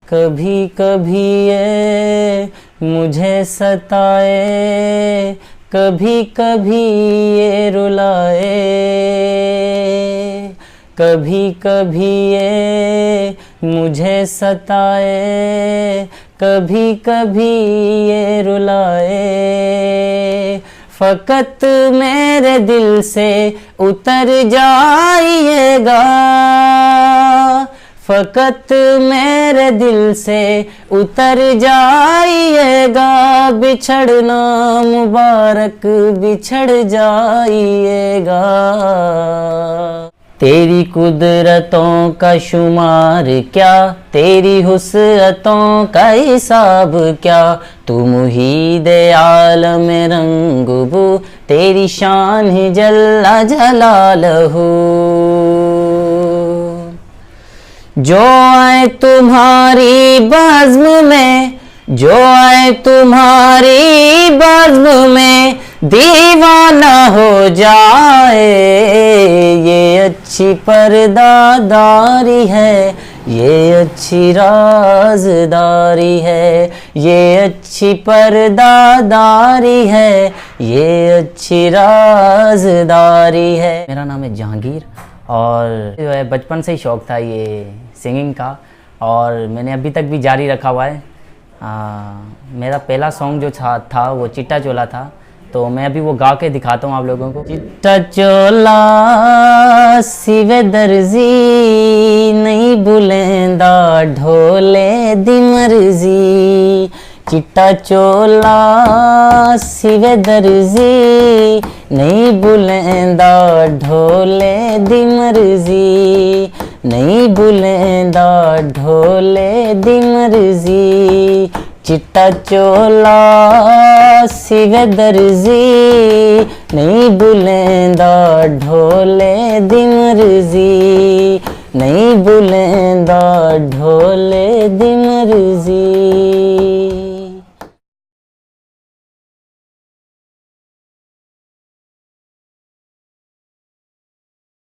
कभी कभी ये मुझे सताए, कभी कभी ये रुलाए, कभी कभी ये मुझे सताए, कभी कभी ये रुलाए। फ़कत मेरे दिल से उतर जाइएगा, फ़कत मेरे दिल से उतर जाइएगा, बिछड़ना मुबारक बिछड़ जाइएगा। तेरी कुदरतों का शुमार क्या, तेरी हुस्नतों का हिसाब क्या, तू मुहीद आलम रंगबू, तेरी शान ही जल्ला जलालहू। जो आए तुम्हारी बज़्म में, जो आए तुम्हारी बज़्म में, दीवाना हो जाए। ये अच्छी पर्दादारी है, ये अच्छी राज़दारी है, ये अच्छी पर्दादारी है, ये अच्छी राज़दारी है। मेरा नाम है जहांगीर और जो है बचपन से ही शौक़ था ये सिंगिंग का और मैंने अभी तक भी जारी रखा हुआ है। मेरा पहला सॉन्ग जो था वो चिट्टा चोला था, तो मैं अभी वो गा के दिखाता हूँ आप लोगों को। चिट्टा चोला सिवे दर्जी, नहीं बुलेंदा ढोले दी मर्जी। चिट्टा चोला सिवे दर्जी, नहीं बुलेंदा ढोले दी मर्जी, नहीं बुलेंदा ढोले दी मर्जी। चिट्टा चोला सिवे दर्जी, नहीं बुलेंदा ढोले दी मर्जी, नहीं बुलेंदा ढोले दी मर्जी।